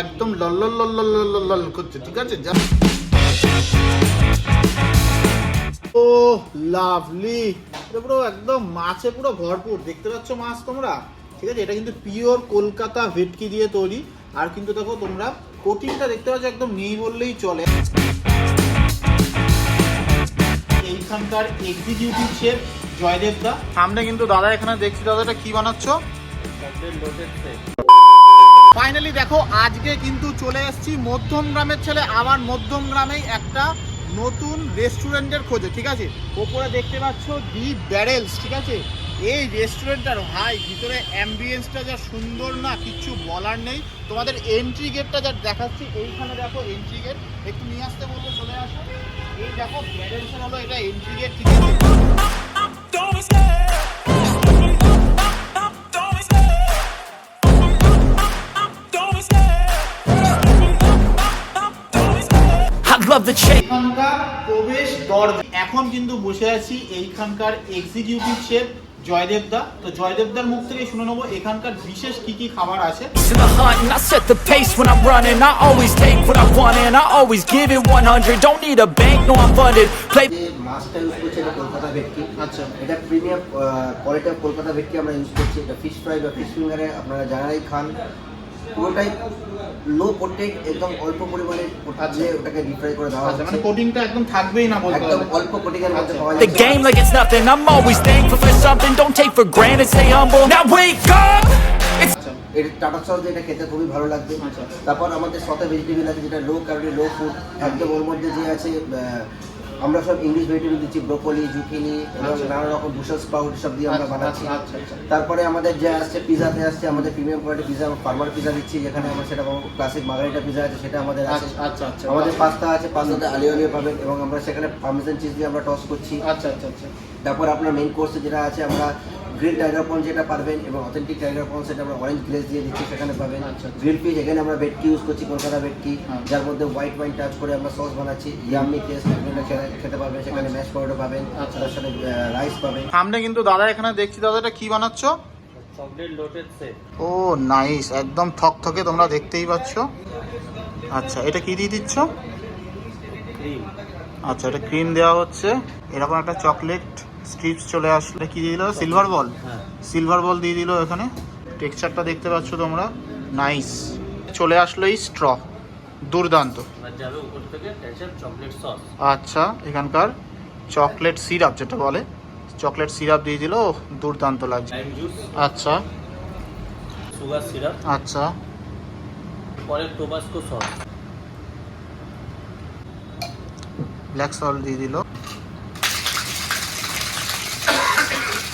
একদম লল লল লল লল লল লল লল করছে, ঠিক আছে? ও লাভলি, এটা পুরো একদম মাছে পুরো ভরপুর, দেখতে পাচ্ছ মাছ তোমরা, ঠিক আছে? এটা কিন্তু পিওর কলকাতা ভেটকি দিয়ে তৈরি। আর কিন্তু দেখো তোমরা কোটিংটা দেখতে পাচ্ছ, একদম নেই বললেই চলে। এইখানকার এক্সিকিউটিভ শেফ জয়দেব দা, সামনে কিন্তু দাদা এখানে দেখছি, দাদাটা কি বানাচ্ছ? ফাইনালি দেখো আজকে কিন্তু চলে এসেছি মধ্যম গ্রামের ছেলে, আবার মধ্যম গ্রামেই একটা নতুন রেস্টুরেন্টের খোঁজে, ঠিক আছে? ওপরে দেখতে পাচ্ছ দি ব্যারেলস, ঠিক আছে? এই রেস্টুরেন্টটার ভাই ভিতরে অ্যাম্বিয়েন্সটা যা সুন্দর না, কিচ্ছু বলার নেই। তোমাদের এন্ট্রি গেটটা যা দেখাচ্ছি, এইখানে দেখো এন্ট্রি গেট, একটু নিয়ে আসতে বলবো, চলে আসো। এই দেখো ব্যারেলসের হলো এটা এন্ট্রি গেট, ঠিক আছে? এইখানকার প্রবেশ দরজা। এখন কিন্তু বসে আছি এইখানকার এক্সিকিউটিভ শেফ জয়দেব দা। তো জয়দেব দার মুখ থেকে শুনে নেবো এখানকার বিশেষ কি কি খাবার আছে। মাছটা ইউজ করছি এটা কলকাতা ভেটকি। আচ্ছা, এটা প্রিমিয়াম কোয়ালিটি কলকাতা ভেটকি আমরা ইউজ করছি। এটা ফিশ ফ্রাই বা ফিশ ফিঙ্গারে আপনারা যারাই খান পুরোটাই লো প্রোটেক্ট, একদম অল্প পরিমাণে ওটাকে ডিপ ফ্রাই করে দেওয়া হচ্ছে। মানে কোটিংটা একদম থাকবেই না বলতে একদম অল্প কোটিং এর মধ্যে পাওয়া যায়। The game like it's nothing. I'm always thankful for something. Don't take for granted. Stay humble. Now wake up. এর টাটা সস যেটা খেতে খুবই ভালো লাগবে। তারপর আমাদের সাথে ভেজিটেবল আছে যেটা লো ক্যালোরি লো ফুড, একদম ওর মধ্যে যে আছে আমরা সব ইংলিশ ভেজিটেবল দিচ্ছি, ব্রোকলি, জুকিনি এবং নানা রকম বুশাল স্প্রাউট সব দিয়ে আমরা বানাচ্ছি। তারপরে আমাদের যে আসছে পিজাতে আসছে আমাদের premium quality pizza, farmer pizza দিচ্ছি, যেখানে আমরা সেটা ক্লাসিক মার্গারিটা পিজা আছে সেটা আমাদের আছে। আমাদের পাস্তা আছে, পাস্তাতে আলিও পাবেন এবং আমরা সেখানে পার্মেসান চিজ দিয়ে আমরা টস করছি। তারপর আপনার মেইন কোর্সে যেটা আছে আমরা গ্রিল টাইগার প্রন যেটা পাবেন এবং অথেন্টিক টাইগার প্রন সেটা আমরা অরেঞ্জ গ্লেজ দিয়ে দিচ্ছি, সেখানে পাবেন। গ্রিল ফিশ এখানে আমরা ভেটকি ইউজ করছি, কলকাতা ভেটকি, যার মধ্যে হোয়াইট ওয়াইন টাচ করে আমরা সস বানাচ্ছি। ইয়াম্মি টেস্ট খেতে পাবেন, সেখানে ম্যাশ পাউডার পাবেন, তার সাথে রাইস পাবেন। সামনে কিন্তু দাদা এখানে দেখছি, দাদাটা কি বানাচ্ছ? Chocolate loaded set. Oh nice, একদম থকথকে, তোমরা দেখতেই পাচ্ছ। আচ্ছা, এটা কি দিয়ে দিচ্ছ? ক্রিম। আচ্ছা, এটা ক্রিম দেওয়া হচ্ছে। এরকম একটা চকলেট স্ট্রিপস চলে আসলে, কি দিয়ে দিল? সিলভার বল। সিলভার বল দিয়ে দিল এখানে। টেক্সচারটা দেখতে পাচ্ছ তোমরা, নাইস। চলে আসলো এই স্ট্র, দুর্দান্ত। যাবে উপর থেকে টেস্ট চকলেট সস। আচ্ছা, এখানকার চকলেট সিরাপ যেটা বলে, চকলেট সিরাপ দিয়ে দিল, দুর্দান্ত লাগছে। Lime juice. আচ্ছা সুগার সিরাপ। আচ্ছা, পরে টোবাস্কো সস। ব্ল্যাক সল্ট দিয়ে দিল।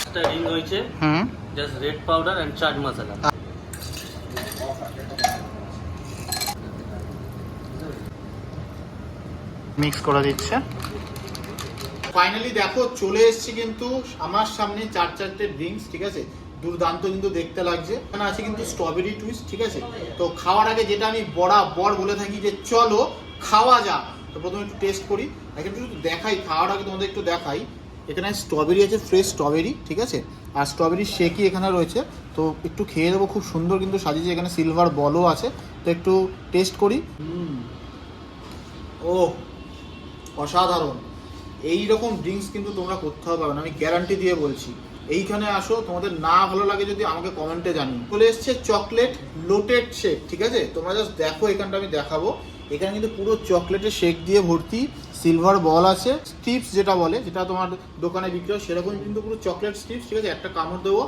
একটা রিং হয়েছে, just red powder and chaat masala. Mix করে দিচ্ছে। ফাইনালি দেখো চলে এসেছি কিন্তু আমার সামনে চারটে ড্রিঙ্কস, ঠিক আছে? দুর্দান্ত কিন্তু দেখতে লাগছে। এখানে আছে কিন্তু স্ট্রবেরি টুইস্ট, ঠিক আছে? তো খাওয়ার আগে যেটা আমি বরাবর বলে থাকি যে চলো খাওয়া যাক, তো প্রথমে একটু টেস্ট করি। এখানে একটু দেখাই, খাওয়ার আগে তোমাদের একটু দেখাই। এখানে স্ট্রবেরি আছে, ফ্রেশ স্ট্রবেরি, ঠিক আছে? আর স্ট্রবেরি শেকই এখানে রয়েছে। তো একটু খেয়ে দেবো, খুব সুন্দর কিন্তু সাজিয়েছে। এখানে সিলভার বলও আছে, তো একটু টেস্ট করি। ও অসাধারণ। এইরকম ড্রিঙ্কস কিন্তু তোমরা কোথাও পাবে না, আমি গ্যারান্টি দিয়ে বলছি। এইখানে আসো, তোমাদের না ভালো লাগে যদি আমাকে কমেন্টে জানিও। চলে এসছে চকলেট লোটেড শেক, ঠিক আছে? তোমরা জাস্ট দেখো, এখানটা আমি দেখাবো। এখানে কিন্তু পুরো চকলেটের শেক দিয়ে ভর্তি, সিলভার বল আছে, স্ট্রিপস যেটা বলে, যেটা তোমার দোকানে বিক্রি হয় সেরকম কিন্তু পুরো চকলেট স্ট্রিপস, ঠিক আছে? একটা কামড় দেবো।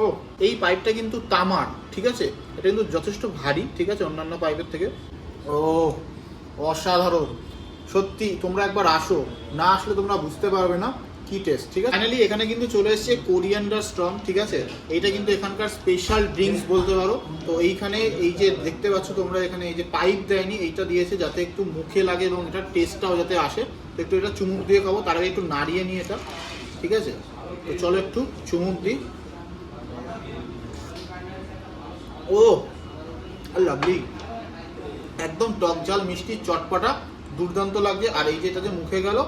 ও, এই পাইপটা কিন্তু তামার, ঠিক আছে? এটা কিন্তু যথেষ্ট ভারী, ঠিক আছে, অন্যান্য পাইপের থেকে। ও অসাধারণ সত্যি, তোমরা একবার আসো, না আসলে তোমরা বুঝতে পারবে না কি টেস্ট, ঠিক আছে? ফাইনালি এখানে কিন্তু চলে এসেছে কোরিয়ান্ডার স্ট্রং, ঠিক আছে? এইটা কিন্তু এখানকার স্পেশাল ড্রিঙ্কস বলতে পারো। তো এইখানে এই যে দেখতে পাচ্ছ তোমরা, এখানে এই যে পাইপ দেয়নি, এইটা দিয়েছে যাতে একটু মুখে লাগে এবং এটার টেস্টটাও যাতে আসে। তো একটু এটা চুমুক দিয়ে খাবো, তার আগে একটু নাড়িয়ে নিই এটা, ঠিক আছে? তো চলো একটু চুমুক দিই। ও লাভলি, একদম টক ঝাল মিষ্টি চটপাটা, দুর্দান্ত লাগছে। আর এই যে এটা যে মুখে গেল,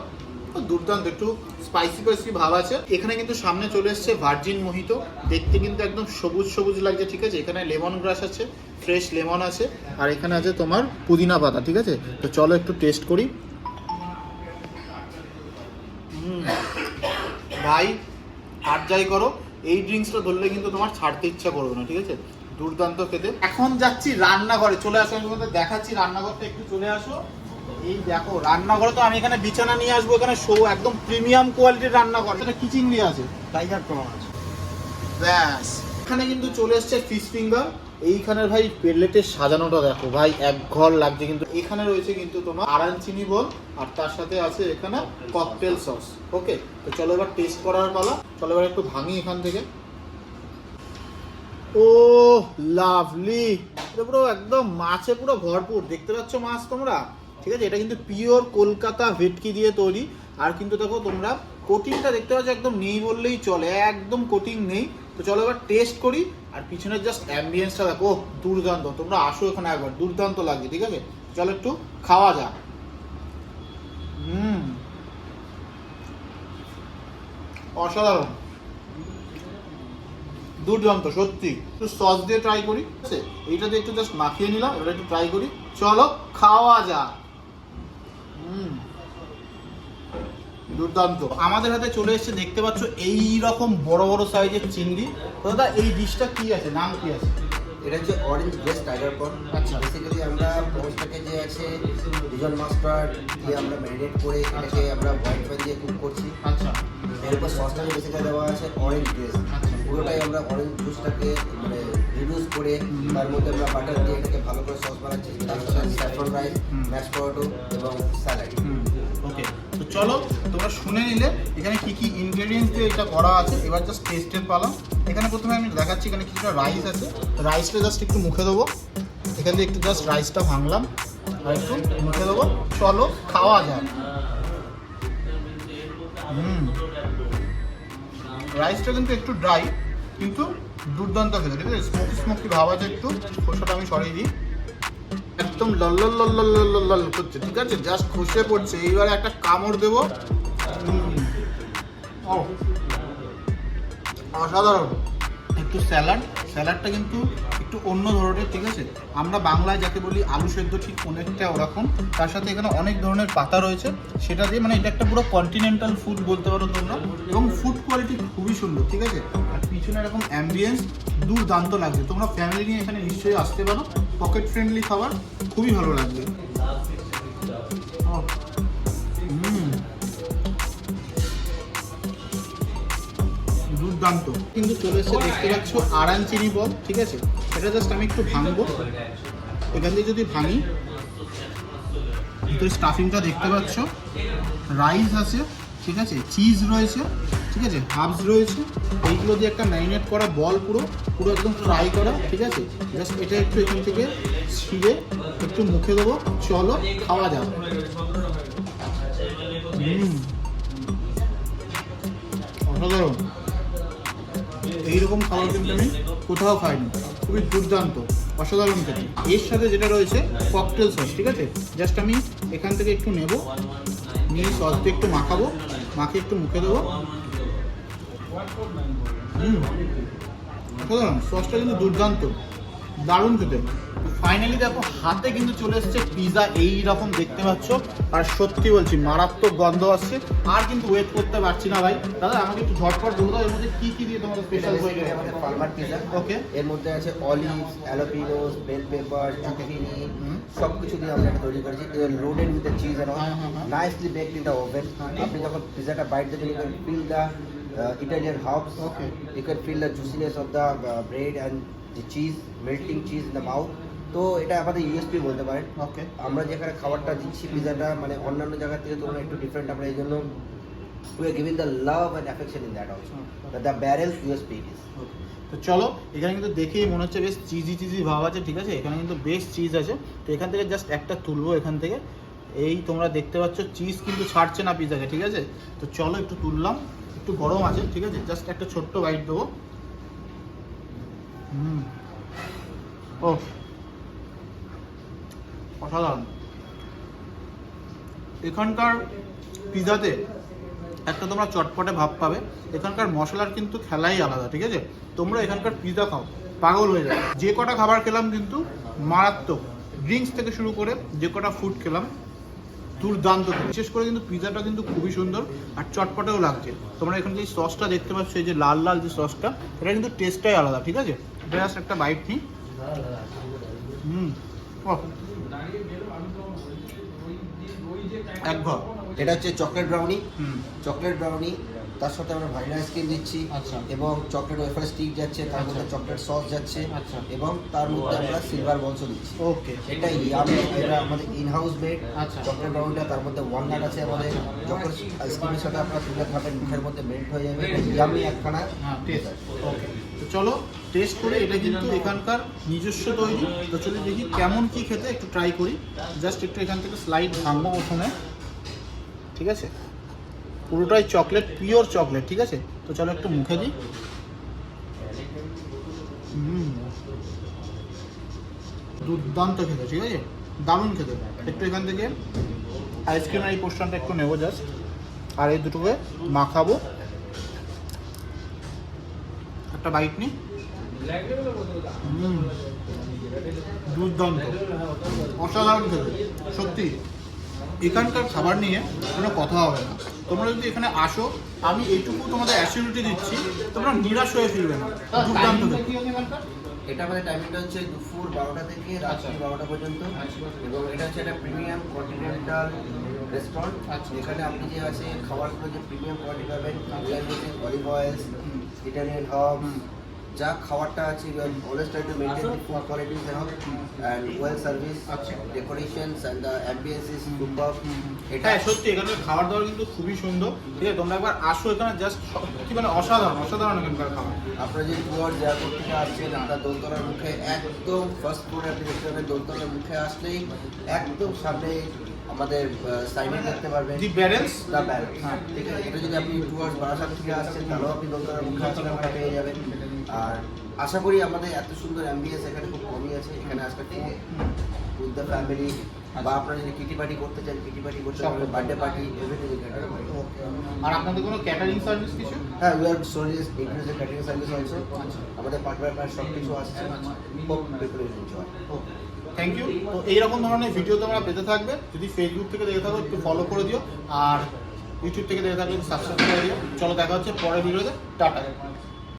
দুর্দান্ত, একটু স্পাইসি স্পাইসি ভাব আছে। এখানে কিন্তু সামনে চলে এসছে ভার্জিন মোহিতো, দেখতে কিন্তু একদম সবুজ সবুজ লাগছে, ঠিক আছে। এখানে লেমন গ্রাস আছে, ফ্রেশ লেমন আছে, আর এখানে আছে তোমার পুদিনা পাতা, ঠিক আছে। তো চলো একটু টেস্ট করি। ভাই আর যাই করো, এই ড্রিঙ্কসটা ধরলে কিন্তু তোমার ছাড়তে ইচ্ছা করবে না, ঠিক আছে। দুর্দান্ত খেতে। এখন যাচ্ছি রান্নাঘরে, চলে আসো, আমি তোমাদের দেখাচ্ছি রান্নাঘরটা, একটু চলে আসো। এই দেখো রান্নাঘরে তো আমি এখানে বিছানা নিয়ে আসবো, এখানে শো একদম প্রিমিয়াম কোয়ালিটির রান্নাঘর। এটা কি চিংড়ি আছে? টাইগার প্রন আছে। ব্যাস, এখানে কিন্তু চলে এসছে ফিশ ফিঙ্গার। এইখানের ভাই প্লেটের সাজানোটা দেখো ভাই, এক ঘর লাগছে। কিন্তু এখানে রয়েছে কিন্তু তোমার আরানচিনি বল, আর তার সাথে আছে এখানে ককটেল সস। ওকে, তো চলো এবার টেস্ট করার পালা। চলো এবার একটু ভাঙি এখান থেকে। ও লাভলি, এটা পুরো একদম মাছে পুরো ভরপুর, দেখতে পাচ্ছ মাছ তোমরা, ঠিক আছে। এটা কিন্তু পিওর কলকাতা ভেটকি দিয়ে তৈরি। আর কিন্তু দেখো তোমরা কোটিংটা দেখতে পাচ্ছ, একদম নেই বললেই চলে, একদম কোটিং নেই। তো চলো এবার টেস্ট করি। আর পিছনের জাস্ট অ্যাম্বিয়েন্সটা দেখো, দুর্দান্ত। তোমরা আসো এখানে একবার, দুর্দান্ত লাগছে, ঠিক আছে। চলো একটু খাওয়া যাক। অসাধারণ, দুর্দান্ত সত্যি। একটু সস দিয়ে ট্রাই করি, ঠিক আছে। এইটা দিয়ে একটু জাস্ট মাখিয়ে নিলাম, এবার একটু ট্রাই করি। চলো খাওয়া যাক। দুর্দান্ত। আমাদের হাতে চলে এসেছে, দেখতে পাচ্ছ এই রকম বড় বড় সাইজের চিংড়ি। তো দাদা এই ডিশটা কি আছে, নাম কি আছে? এটা হচ্ছে অরেঞ্জ গ্রেস টাইগার প্রন। আচ্ছা। বেসিক্যালি আমরা প্রনসটাকে যে আছে ডিজন মাস্টার্ড দিয়ে আমরা ম্যারিনেট করে এটাকে আমরা হোয়াইট ওয়াইন দিয়ে কুক করছি। আচ্ছা এর উপর সসটাকে বেসিক্যালি দেওয়া আছে অরেঞ্জ গ্রেস। পুরোটাই আমরা অরেঞ্জ জুসটাকে মানে রিডিউস করে তার মধ্যে আমরা বাটার দিয়ে এটাকে ভালো করে সস বানাচ্ছি। তার সাথে স্যাফরন রাইস, ম্যাশ পটেটো এবং স্যালাড। ওকে, তো চলো তোমরা শুনে নিলে এখানে কি কি ইনগ্রেডিয়েন্টস দিয়ে এটা করা আছে। এবার জাস্ট টেস্টের পালা। এখানে প্রথমে আমি দেখাচ্ছি, এখানে কিছুটা রাইস আছে। রাইসটা জাস্ট একটু মুখে দেবো, এখান থেকে একটু জাস্ট রাইসটা ভাঙলাম আর একটু মুখে দেবো। চলো খাওয়া যাক। রাইসটা কিন্তু একটু ড্রাই, কিন্তু দুর্দান্ত খেতে, ঠিক আছে। স্মোকি স্মোকি ভাব আছে একটু, খোসাটা আমি সরিয়ে দিই। একদম লল লল করছে, ঠিক আছে, জাস্ট খসে পড়ছে। এইবার একটা কামড় দেবো। অসাধারণ। একটু স্যালাডটা কিন্তু একটু অন্য ধরনের, ঠিক আছে। আমরা বাংলায় যাকে বলি আলু সেদ্ধ, ঠিক অনেকটা ওরকম। তার সাথে এখানে অনেক ধরনের পাতা রয়েছে, সেটা দিয়ে মানে এটা একটা পুরো কন্টিনেন্টাল ফুড বলতে পারো তোমরা। এবং ফুড কোয়ালিটি খুবই সুন্দর, ঠিক আছে। আর পিছনে এরকম অ্যাম্বিয়েন্স দুর্দান্ত লাগবে। তোমরা ফ্যামিলি নিয়ে এখানে নিশ্চয়ই আসতে পারো, পকেট ফ্রেন্ডলি খাবার, খুবই ভালো লাগবে। দুর্দান্ত। কিন্তু চলে এসে দেখতে পাচ্ছ আরানচিনি বল, ঠিক আছে। এটা জাস্ট আমি একটু ভাঙবো, এখান থেকে যদি ভাঙি, ভিতরে স্টাফিংটা দেখতে পাচ্ছ, রাইস আছে, ঠিক আছে, চিজ রয়েছে, ঠিক আছে, হার্বস রয়েছে। এইগুলো দিয়ে একটা ম্যারিনেট করা বল, পুরো পুরো একদম ফ্রাই করা, ঠিক আছে। জাস্ট এটা একটু এখান থেকে ছিঁড়ে একটু মুখে দেবো। চলো খাওয়া যাক। অসাধারণ। এইরকম খাবার কিন্তু আমি কোথাও খাইনি, খুবই দুর্দান্ত, অসাধারণ খেতে। এর সাথে যেটা রয়েছে ককটেল সস, ঠিক আছে। জাস্ট আমি এখান থেকে একটু নেব, নিয়ে সস দিয়ে একটু মাখাবো, মাখিয়ে একটু মুখে দেবো। অসাধারণ, সসটা কিন্তু দুর্দান্ত, দারুণ খেতে। ফাইনালি দেখো হাতে কিন্তু চলে এসেছে পিৎজা, এই রকম দেখতে পাচ্ছ। আর সত্যি বলছি মারাত্মক গন্ধ আসছে, আর কিন্তু ওয়েট করতে পারছি না ভাই। দাদা আমাকে একটু ঝটপট বলো তো, এর মধ্যে কি কি দিয়ে তোমাদের স্পেশাল হয়ে গেছে? আমাদের পালমার পিৎজা। ওকে, এর মধ্যে আছে olives, jalapenos, bell pepper, zucchini, সব কিছু দিয়ে আমরা এটা তৈরি করেছি। Loaded with the cheese and all, nicely baked in the oven. আপনি যখন পিৎজাটা বাইট দেবেন, you can feel the Italian herbs. Okay. You can feel the juiciness of the bread and the cheese, melting cheese in the mouth. তো এটা আমাদের USP বলতে পারেন। ওকে, আমরা যেখানে খাবারটা দিচ্ছি পিৎজাটা মানে অন্যান্য জায়গা থেকে তোমরা একটু ডিফারেন্ট। আমরা এই জন্য we are giving the love and affection in that also. That the barrel USP is. তো চলো এখানে কিন্তু দেখেই মনে হচ্ছে বেশ চিজি ভাব আছে, ঠিক আছে। এখানে কিন্তু বেশ চিজ আছে। তো এখান থেকে জাস্ট একটা তুলবো এখান থেকে। এই তোমরা দেখতে পাচ্ছ চিজ কিন্তু ছাড়ছে না পিৎজাকে, ঠিক আছে। তো চলো একটু তুললাম, একটু গরম আছে, ঠিক আছে। জাস্ট একটা ছোট্ট বাইট দেবো। ও অসাধারণ। এখানকার পিৎজাতে একটা তোমরা চটপটে ভাব পাবে। এখানকার মশলার কিন্তু খেলাই আলাদা, ঠিক আছে? তোমরা এখানকার পিৎজা খাও, পাগল হয়ে যাবে। যে কটা খাবার খেলাম কিন্তু মারাত্মক, ড্রিঙ্কস থেকে শুরু করে যে কটা ফুড খেলাম দুর্দান্ত। বিশেষ করে কিন্তু পিৎজাটা কিন্তু খুবই সুন্দর আর চটপটেও লাগছে। তোমরা এখানে যে সসটা দেখতে পাচ্ছ, এই যে লাল লাল যে সসটা, এটা কিন্তু টেস্টটাই আলাদা, ঠিক আছে? জাস্ট একটা বাইট নিই। এক ঘর। এটা হচ্ছে চকলেট ব্রাউনি। চকলেট ব্রাউনি, তার সাথে আমরা ভ্যানিলা আইসক্রিম দিচ্ছি, আচ্ছা। এবং চকলেট ওয়েফার স্টিক যাচ্ছে, তার মধ্যে চকলেট সস যাচ্ছে, আচ্ছা। এবং তার মধ্যে আমরা সিলভার বলসও দিচ্ছি। ওকে, এটা ইয়ামি, এটা আমাদের ইন হাউস মেড আচ্ছা। চকলেট ব্রাউনিটা। তার মধ্যে ওয়ালনাট আছে আমাদের, যখন আইসক্রিমের সাথে আপনারা তুলে খাবেন মুখের মধ্যে মেল্ট হয়ে যাবে। ইয়ামি একখানা হ্যাঁ টেস্ট। ওকে, তো চলো টেস্ট করে। এটা কিন্তু এখানকার নিজস্ব তৈরি। তো চলো দেখি কেমন কি খেতে, একটু ট্রাই করি। জাস্ট একটু এখান থেকে স্লাইড ভাঙবো প্রথমে, ঠিক আছে? পুরোটাই চকলেট, পিওর চকলেট, ঠিক আছে? তো চলো একটু মুখে দিই। দুর্দান্ত খেতে, ঠিক আছে? দারুণ খেতে। একটু এখান থেকে আইসক্রিমের এই পোর্শনটা একটু নেবো জাস্ট, আর এই দুটোকে মাখাবো। একটা বাইট নিই। দুর্দান্ত, অসাধারণ খেতে সত্যি। এখানকার খাবার নিয়ে কোনো কথা হবে না। তোমরা যদি এখানে আসো, আমি এইটুকু তোমাদের অ্যাসিউরিটি দিচ্ছি, তোমরা নিরাশ হয়ে ফিরবে না। দুর্দান্ত খেতে। এটা আমাদের টাইমিংটা হচ্ছে দুপুর 12টা থেকে রাত্রি 12টা পর্যন্ত, এবং এটা হচ্ছে একটা প্রিমিয়াম কন্টিনেন্টাল রেস্টুরেন্ট। এখানে আপনি যে আছে খাবারগুলো যে প্রিমিয়াম কোয়ালিটি পাবেন, অলিভ অয়েলস, ইটালিয়ান হার্বস, যা খাবারটা আছে, always try to maintain the food quality and well service, decorations and the ambience is super. এটা হ্যাঁ সত্যি, এখানকার খাবার দাবার কিন্তু খুবই সুন্দর, ঠিক আছে? তোমরা একবার আসো এখানে, জাস্ট সত্যি মানে অসাধারণ, অসাধারণ এখানকার খাবার। আপনারা যে টুয়ার এয়ারপোর্ট থেকে আসছেন, আপনার দোলতলার মুখে একদম ফার্স্ট ফ্লোরে আপনি দেখতে পাবেন। দোলতলার মুখে আসলেই একদম সামনে আমাদের সাইনে দেখতে পারবেন দি ব্যারেন্স। দ্য ব্যারেন্স, হ্যাঁ ঠিক আছে। এটা যদি আপনি টুয়ার্স বারাসাত থেকে আসছেন, তাহলেও আপনি দোলতলার মুখে আসলে আমরা পেয়ে যাবেন। আর আশা করি আমাদের এত সুন্দর অ্যাম্বিয়েন্স এখানে খুব কমই আছে। এখানে আসলে উইথ দ্য ফ্যামিলি, বা আপনারা যদি কিটি পার্টি করতে চান, কিটি পার্টি করতে পারবেন, বার্থডে পার্টি, এভরিথিং এখানে। আর আপনাদের কোনো ক্যাটারিং সার্ভিস কিছু? হ্যাঁ, উই আর সোলিস ইনক্লুডিং ক্যাটারিং সার্ভিস অলসো। আমাদের পার্টনার সব কিছু আসছে, খুব people will enjoy. Okay, thank you. তো এইরকম ধরনের ভিডিও তোমরা পেতে থাকবে। যদি ফেসবুক থেকে দেখে থাকো একটু ফলো করে দিও, আর ইউটিউব থেকে দেখে থাকলে সাবস্ক্রাইব করে দিও। চলো দেখা হচ্ছে পরের ভিডিওতে। টাটা।